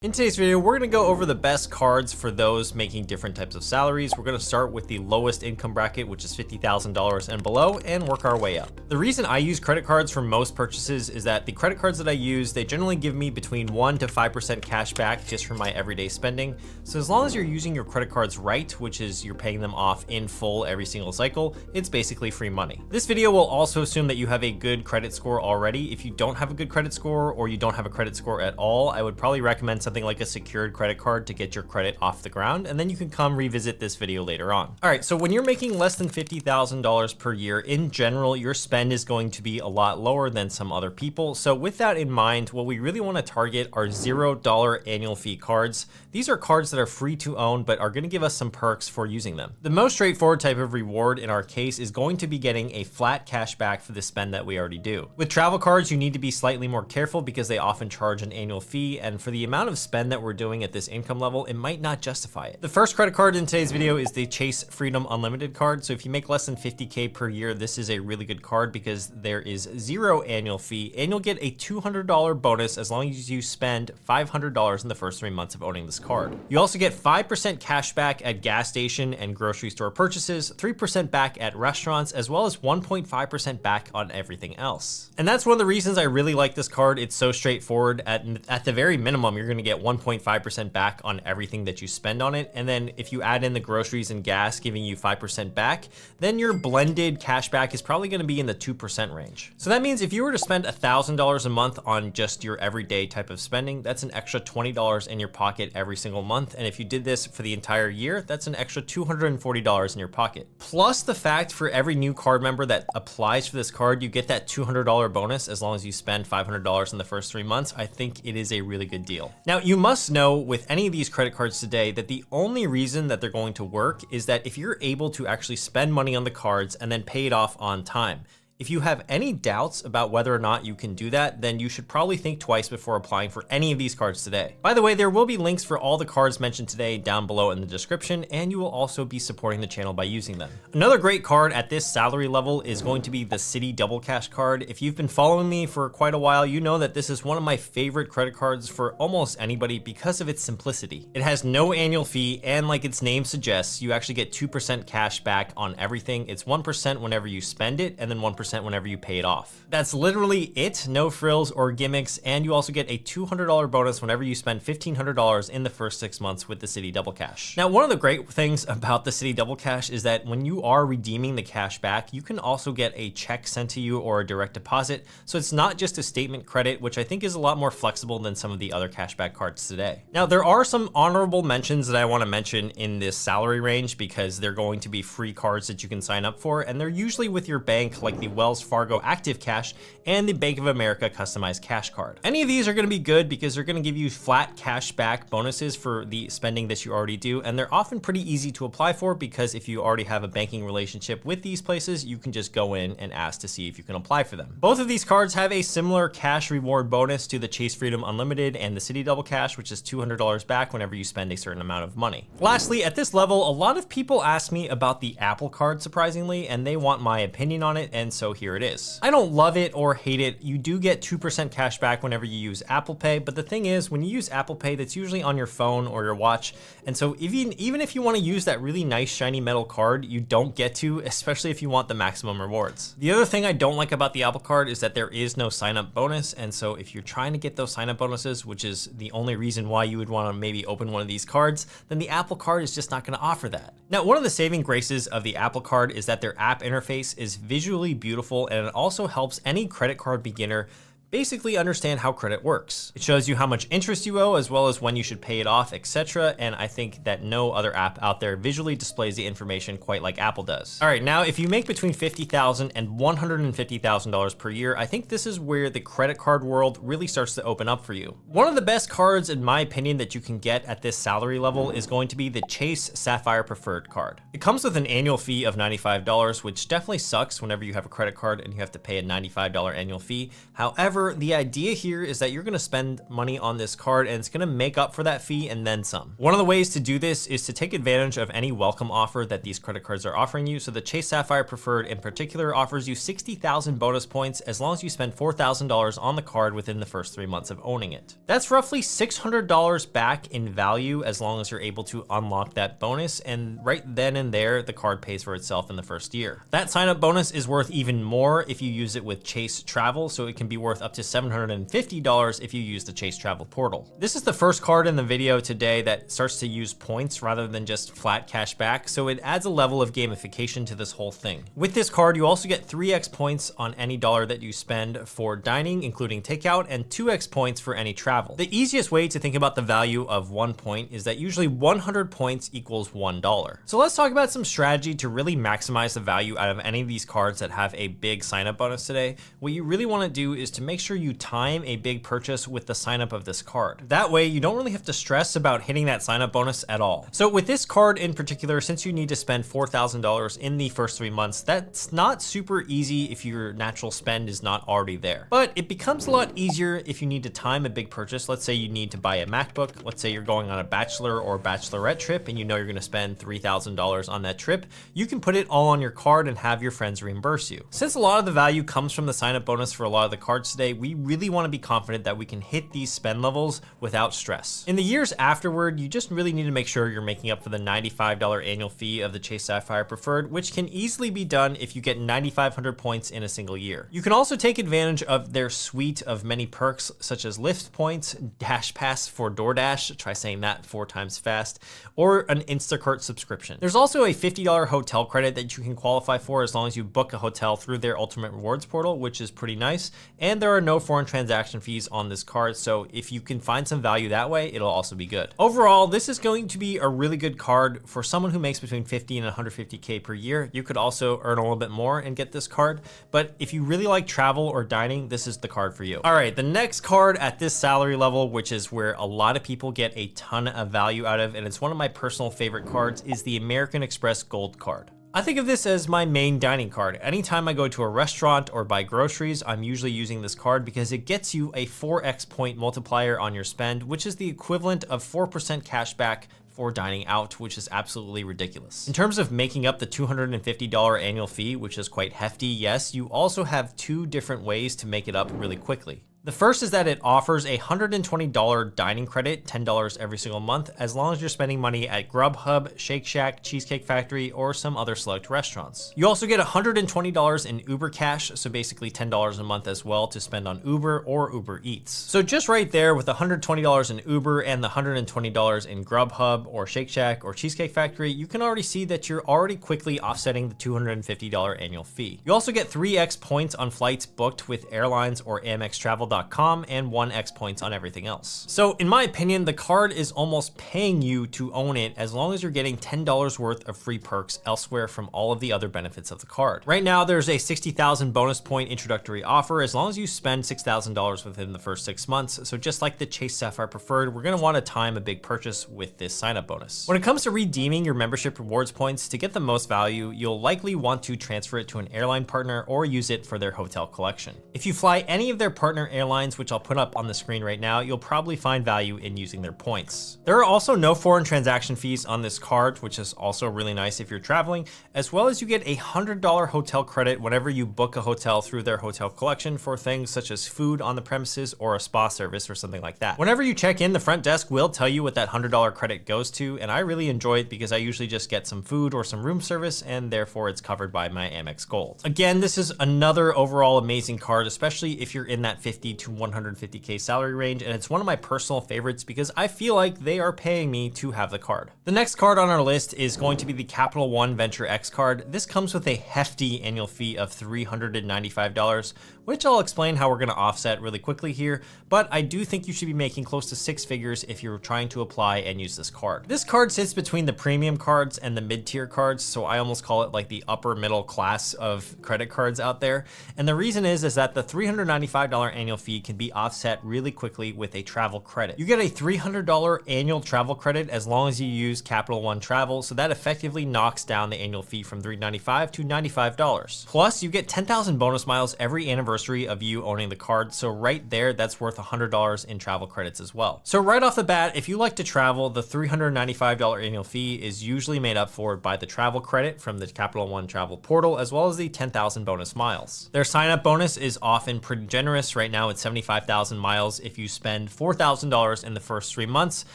In today's video, we're going to go over the best cards for those making different types of salaries. We're going to start with the lowest income bracket, which is $50,000 and below, and work our way up. The reason I use credit cards for most purchases is that the credit cards that I use, they generally give me between 1 to 5% cash back just for my everyday spending. So as long as you're using your credit cards right, which is you're paying them off in full every single cycle, it's basically free money. This video will also assume that you have a good credit score already. If you don't have a good credit score or you don't have a credit score at all, I would probably recommend something like a secured credit card to get your credit off the ground, and then you can come revisit this video later on. All right, so when you're making less than $50,000 per year, in general, your spend is going to be a lot lower than some other people. So with that in mind, what we really want to target are $0 annual fee cards. These are cards that are free to own, but are going to give us some perks for using them. The most straightforward type of reward in our case is going to be getting a flat cash back for the spend that we already do. With travel cards, you need to be slightly more careful because they often charge an annual fee, and for the amount of spend that we're doing at this income level, it might not justify it. The first credit card in today's video is the Chase Freedom Unlimited card. So if you make less than 50K per year, this is a really good card because there is zero annual fee, and you'll get a $200 bonus as long as you spend $500 in the first 3 months of owning this card. You also get 5% cash back at gas station and grocery store purchases, 3% back at restaurants, as well as 1.5% back on everything else. And that's one of the reasons I really like this card. It's so straightforward. At the very minimum, you're going to get 1.5% back on everything that you spend on it. And then if you add in the groceries and gas giving you 5% back, then your blended cash back is probably going to be in the 2% range. So that means if you were to spend $1,000 a month on just your everyday type of spending, that's an extra $20 in your pocket every single month. And if you did this for the entire year, that's an extra $240 in your pocket. Plus the fact for every new card member that applies for this card, you get that $200 bonus as long as you spend $500 in the first 3 months. I think it is a really good deal. Now, you must know with any of these credit cards today that the only reason that they're going to work is that if you're able to actually spend money on the cards and then pay it off on time. If you have any doubts about whether or not you can do that, then you should probably think twice before applying for any of these cards today. By the way, there will be links for all the cards mentioned today down below in the description, and you will also be supporting the channel by using them. Another great card at this salary level is going to be the Citi Double Cash card. If you've been following me for quite a while, you know that this is one of my favorite credit cards for almost anybody because of its simplicity. It has no annual fee, and like its name suggests, you actually get 2% cash back on everything. It's 1% whenever you spend it, and then 1% whenever you pay it off. That's literally it, no frills or gimmicks, and you also get a $200 bonus whenever you spend $1,500 in the first 6 months with the Citi Double Cash. Now, one of the great things about the Citi Double Cash is that when you are redeeming the cash back, you can also get a check sent to you or a direct deposit. So it's not just a statement credit, which I think is a lot more flexible than some of the other cashback cards today. Now, there are some honorable mentions that I want to mention in this salary range because they're going to be free cards that you can sign up for, and they're usually with your bank, like the Wells Fargo Active Cash and the Bank of America Customized Cash Card. Any of these are going to be good because they're going to give you flat cash back bonuses for the spending that you already do, and they're often pretty easy to apply for because if you already have a banking relationship with these places, you can just go in and ask to see if you can apply for them. Both of these cards have a similar cash reward bonus to the Chase Freedom Unlimited and the Citi Double Cash, which is $200 back whenever you spend a certain amount of money. Lastly, at this level, a lot of people ask me about the Apple Card, surprisingly, and they want my opinion on it, and so here it is. I don't love it or hate it. You do get 2% cash back whenever you use Apple Pay, but the thing is, when you use Apple Pay, that's usually on your phone or your watch, and so even if you want to use that really nice shiny metal card, you don't get to, especially if you want the maximum rewards. The other thing I don't like about the Apple Card is that there is no sign-up bonus, and so if you're trying to get those sign-up bonuses, which is the only reason why you would want to maybe open one of these cards, then the Apple Card is just not going to offer that. Now, one of the saving graces of the Apple Card is that their app interface is visually beautiful, and it also helps any credit card beginner basically understand how credit works. It shows you how much interest you owe as well as when you should pay it off, etc. And I think that no other app out there visually displays the information quite like Apple does. All right, now if you make between $50,000 and $150,000 per year, I think this is where the credit card world really starts to open up for you. One of the best cards, in my opinion, that you can get at this salary level is going to be the Chase Sapphire Preferred card. It comes with an annual fee of $95, which definitely sucks whenever you have a credit card and you have to pay a $95 annual fee. However, However, the idea here is that you're gonna spend money on this card and it's gonna make up for that fee and then some. One of the ways to do this is to take advantage of any welcome offer that these credit cards are offering you. So the Chase Sapphire Preferred in particular offers you 60,000 bonus points as long as you spend $4,000 on the card within the first 3 months of owning it. That's roughly $600 back in value as long as you're able to unlock that bonus, and right then and there, the card pays for itself in the first year. That sign-up bonus is worth even more if you use it with Chase Travel, so it can be worth up to $750 if you use the Chase Travel portal. This is the first card in the video today that starts to use points rather than just flat cash back, so it adds a level of gamification to this whole thing. With this card, you also get 3x points on any dollar that you spend for dining, including takeout, and 2x points for any travel. The easiest way to think about the value of 1 point is that usually 100 points equals $1. So let's talk about some strategy to really maximize the value out of any of these cards that have a big sign-up bonus today. What you really want to do is to make sure you time a big purchase with the sign-up of this card. That way, you don't really have to stress about hitting that sign-up bonus at all. So with this card in particular, since you need to spend $4,000 in the first 3 months, that's not super easy if your natural spend is not already there. But it becomes a lot easier if you need to time a big purchase. Let's say you need to buy a MacBook. Let's say you're going on a bachelor or bachelorette trip and you know you're going to spend $3,000 on that trip. You can put it all on your card and have your friends reimburse you. Since a lot of the value comes from the sign-up bonus for a lot of the cards today, we really want to be confident that we can hit these spend levels without stress. In the years afterward, you just really need to make sure you're making up for the $95 annual fee of the Chase Sapphire Preferred, which can easily be done if you get 9,500 points in a single year. You can also take advantage of their suite of many perks such as Lyft points, Dash Pass for DoorDash, try saying that 4 times fast, or an Instacart subscription. There's also a $50 hotel credit that you can qualify for as long as you book a hotel through their Ultimate Rewards portal, which is pretty nice. And there are no foreign transaction fees on this card, so if you can find some value that way, it'll also be good. Overall, this is going to be a really good card for someone who makes between 50 and 150K per year. You could also earn a little bit more and get this card, but if you really like travel or dining, this is the card for you. All right, the next card at this salary level, which is where a lot of people get a ton of value out of, and it's one of my personal favorite cards, is the American Express Gold Card. I think of this as my main dining card. Anytime I go to a restaurant or buy groceries, I'm usually using this card because it gets you a 4x point multiplier on your spend, which is the equivalent of 4% cash back for dining out, which is absolutely ridiculous. In terms of making up the $250 annual fee, which is quite hefty, yes, you also have 2 different ways to make it up really quickly. The first is that it offers a $120 dining credit, $10 every single month, as long as you're spending money at Grubhub, Shake Shack, Cheesecake Factory, or some other select restaurants. You also get $120 in Uber Cash, so basically $10 a month as well to spend on Uber or Uber Eats. So just right there with the $120 in Uber and the $120 in Grubhub or Shake Shack or Cheesecake Factory, you can already see that you're already quickly offsetting the $250 annual fee. You also get 3x points on flights booked with airlines or Amex Travel and 1x points on everything else. So in my opinion, the card is almost paying you to own it as long as you're getting $10 worth of free perks elsewhere from all of the other benefits of the card. Right now, there's a 60,000 bonus point introductory offer as long as you spend $6,000 within the first 6 months. So just like the Chase Sapphire Preferred, we're gonna wanna time a big purchase with this sign-up bonus. When it comes to redeeming your membership rewards points, to get the most value, you'll likely want to transfer it to an airline partner or use it for their hotel collection. If you fly any of their partner airlines, which I'll put up on the screen right now, you'll probably find value in using their points. There are also no foreign transaction fees on this card, which is also really nice if you're traveling, as well as you get a $100 hotel credit whenever you book a hotel through their hotel collection for things such as food on the premises or a spa service or something like that. Whenever you check in, the front desk will tell you what that $100 credit goes to, and I really enjoy it because I usually just get some food or some room service, and therefore it's covered by my Amex Gold. Again, this is another overall amazing card, especially if you're in that 50 to 150K salary range, and it's one of my personal favorites because I feel like they are paying me to have the card. The next card on our list is going to be the Capital One Venture X card. This comes with a hefty annual fee of $395, which I'll explain how we're going to offset really quickly here, but I do think you should be making close to 6 figures if you're trying to apply and use this card. This card sits between the premium cards and the mid-tier cards, so I almost call it like the upper middle class of credit cards out there. And the reason is that the $395 annual fee can be offset really quickly with a travel credit. You get a $300 annual travel credit as long as you use Capital One Travel, so that effectively knocks down the annual fee from $395 to $95. Plus, you get 10,000 bonus miles every anniversary of you owning the card, so right there, that's worth $100 in travel credits as well. So right off the bat, if you like to travel, the $395 annual fee is usually made up for by the travel credit from the Capital One Travel portal, as well as the 10,000 bonus miles. Their sign-up bonus is often pretty generous. Right now, it's 75,000 miles if you spend $4,000 in the first 3 months,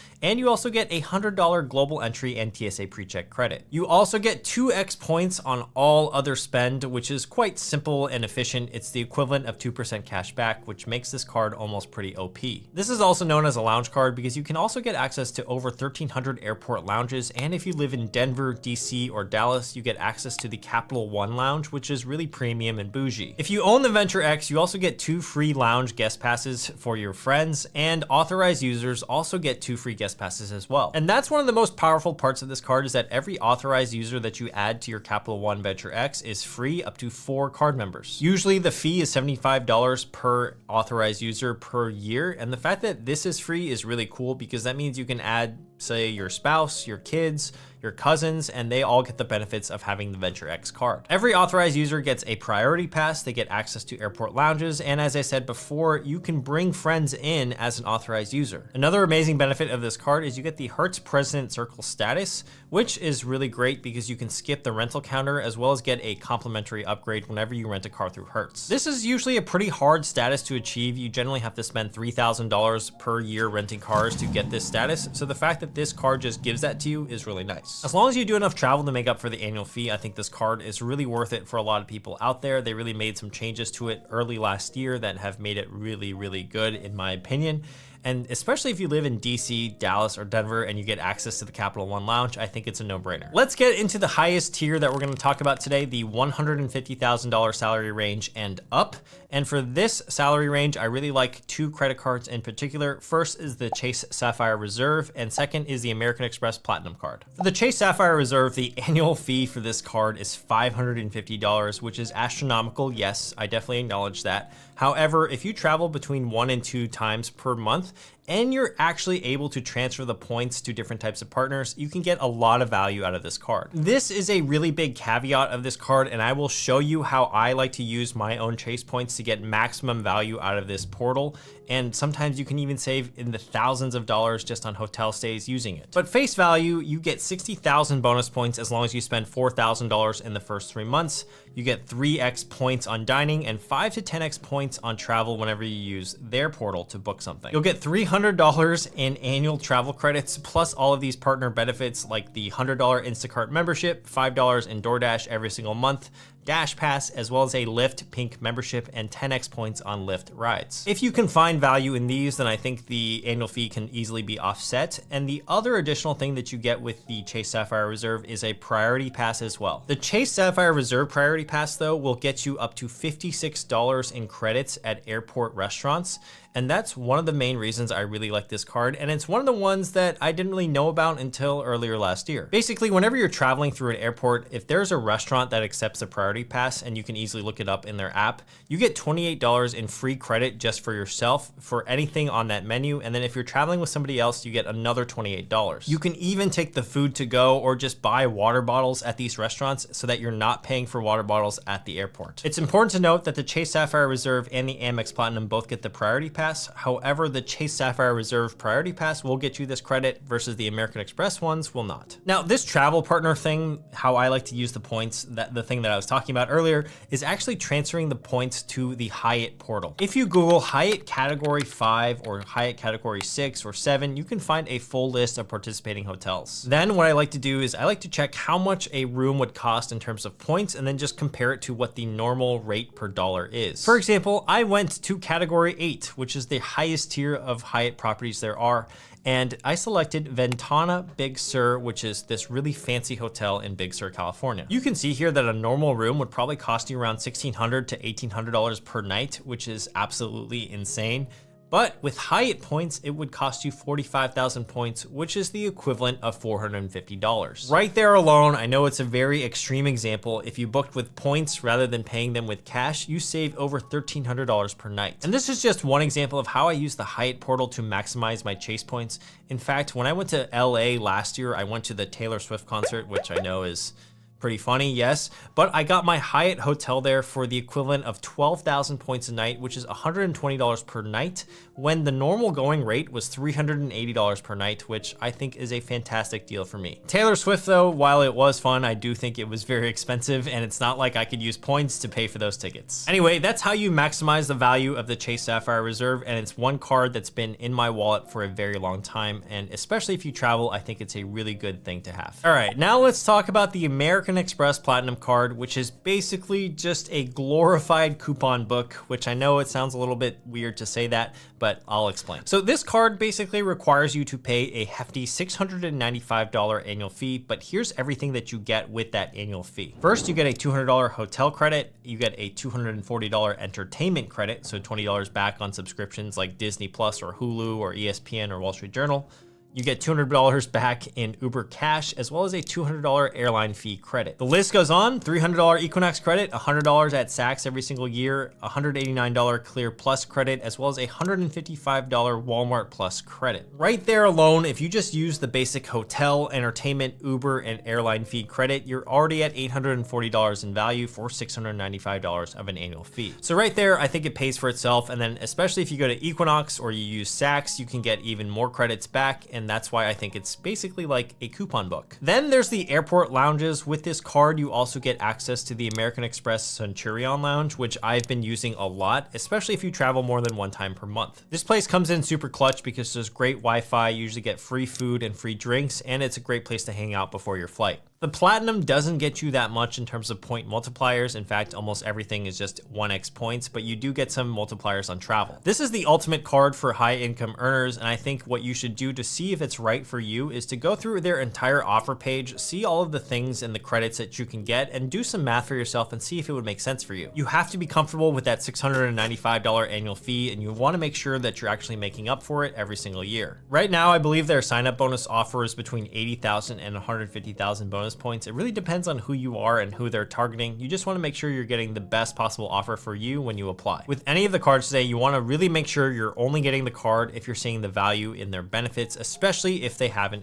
and you also get a $100 global entry and TSA PreCheck credit. You also get 2x points on all other spend, which is quite simple and efficient. It's the equivalent of 2% cash back, which makes this card almost pretty OP. This is also known as a lounge card because you can also get access to over 1,300 airport lounges, and if you live in Denver, DC, or Dallas, you get access to the Capital One Lounge, which is really premium and bougie. If you own the Venture X, you also get 2 free lounge guest passes for your friends, and authorized users also get 2 free guest passes as well. And that's one of the most powerful parts of this card, is that every authorized user that you add to your Capital One Venture X is free up to 4 card members. Usually the fee is $75 per authorized user per year, and the fact that this is free is really cool because that means you can add, say, your spouse, your kids, your cousins, and they all get the benefits of having the Venture X card. Every authorized user gets a priority pass. They get access to airport lounges, and as I said before, you can bring friends in as an authorized user. Another amazing benefit of this card is you get the Hertz President Circle status, which is really great because you can skip the rental counter as well as get a complimentary upgrade whenever you rent a car through Hertz. This is usually a pretty hard status to achieve. You generally have to spend $3,000 per year renting cars to get this status, so the fact that this card just gives that to you is really nice. As long as you do enough travel to make up for the annual fee, I think this card is really worth it for a lot of people out there. They really made some changes to it early last year that have made it really, really good in my opinion. And especially if you live in DC, Dallas, or Denver and you get access to the Capital One Lounge, I think it's a no-brainer. Let's get into the highest tier that we're gonna talk about today, the $150,000 salary range and up. And for this salary range, I really like 2 credit cards in particular. First is the Chase Sapphire Reserve, and second is the American Express Platinum card. For the Chase Sapphire Reserve, the annual fee for this card is $550, which is astronomical. Yes, I definitely acknowledge that. However, if you travel between 1 and 2 times per month, and you're actually able to transfer the points to different types of partners, you can get a lot of value out of this card. This is a really big caveat of this card, and I will show you how I like to use my own Chase points to get maximum value out of this portal. And sometimes you can even save in the thousands of dollars just on hotel stays using it. But face value, you get 60,000 bonus points as long as you spend $4,000 in the first 3 months. You get 3x points on dining and 5 to 10x points on travel whenever you use their portal to book something. You'll get $300 in annual travel credits, plus all of these partner benefits like the $100 Instacart membership, $5 in DoorDash every single month, Dash Pass, as well as a Lyft Pink membership and 10x points on Lyft rides. If you can find value in these, then I think the annual fee can easily be offset. And the other additional thing that you get with the Chase Sapphire Reserve is a priority pass as well. The Chase Sapphire Reserve priority pass, though, will get you up to $56 in credits at airport restaurants. And that's one of the main reasons I really like this card, and it's one of the ones that I didn't really know about until earlier last year. Basically, whenever you're traveling through an airport, if there's a restaurant that accepts a priority pass, and you can easily look it up in their app, you get $28 in free credit just for yourself for anything on that menu, and then if you're traveling with somebody else, you get another $28. You can even take the food to go or just buy water bottles at these restaurants so that you're not paying for water bottles at the airport. It's important to note that the Chase Sapphire Reserve and the Amex Platinum both get the priority pass. However, the Chase Sapphire Reserve Priority Pass will get you this credit versus the American Express ones will not. Now, this travel partner thing, how I like to use the points, the thing that I was talking about earlier, is actually transferring the points to the Hyatt portal. If you Google Hyatt Category 5 or Hyatt Category 6 or 7, you can find a full list of participating hotels. Then what I like to do is I like to check how much a room would cost in terms of points and then just compare it to what the normal rate per dollar is. For example, I went to Category 8, which is the highest tier of Hyatt properties there are, and I selected Ventana Big Sur, which is this really fancy hotel in Big Sur, California. You can see here that a normal room would probably cost you around $1,600 to $1,800 per night, which is absolutely insane. But with Hyatt points, it would cost you 45,000 points, which is the equivalent of $450. Right there alone, I know it's a very extreme example. If you booked with points rather than paying them with cash, you save over $1,300 per night. And this is just one example of how I use the Hyatt portal to maximize my chase points. In fact, when I went to LA last year, I went to the Taylor Swift concert, which I know is pretty funny, yes, but I got my Hyatt hotel there for the equivalent of 12,000 points a night, which is $120 per night, when the normal going rate was $380 per night, which I think is a fantastic deal for me. Taylor Swift though, while it was fun, I do think it was very expensive, and it's not like I could use points to pay for those tickets. Anyway, that's how you maximize the value of the Chase Sapphire Reserve, and it's one card that's been in my wallet for a very long time, and especially if you travel, I think it's a really good thing to have. All right, now let's talk about the American Express Platinum card, which is basically just a glorified coupon book, which I know it sounds a little bit weird to say that, but I'll explain. So this card basically requires you to pay a hefty $695 annual fee, but here's everything that you get with that annual fee. First, you get a $200 hotel credit, you get a $240 entertainment credit, so $20 back on subscriptions like Disney Plus or Hulu or ESPN or Wall Street Journal. You get $200 back in Uber cash, as well as a $200 airline fee credit. The list goes on: $300 Equinox credit, $100 at Saks every single year, $189 Clear Plus credit, as well as a $155 Walmart Plus credit. Right there alone, if you just use the basic hotel, entertainment, Uber, and airline fee credit, you're already at $840 in value for $695 of an annual fee. So right there, I think it pays for itself. And then especially if you go to Equinox or you use Saks, you can get even more credits back, and that's why I think it's basically like a coupon book. Then there's the airport lounges. With this card, you also get access to the American Express Centurion Lounge, which I've been using a lot, especially if you travel more than one time per month. This place comes in super clutch because there's great Wi-Fi, you usually get free food and free drinks, and it's a great place to hang out before your flight. The Platinum doesn't get you that much in terms of point multipliers. In fact, almost everything is just 1x points, but you do get some multipliers on travel. This is the ultimate card for high income earners, and I think what you should do to see if it's right for you is to go through their entire offer page, see all of the things and the credits that you can get, and do some math for yourself and see if it would make sense for you. You have to be comfortable with that $695 annual fee, and you want to make sure that you're actually making up for it every single year. Right now, I believe their sign-up bonus offers between 80,000 and 150,000 bonus points. It really depends on who you are and who they're targeting. You just want to make sure you're getting the best possible offer for you when you apply. With any of the cards today, you want to really make sure you're only getting the card if you're seeing the value in their benefits, especially if they have an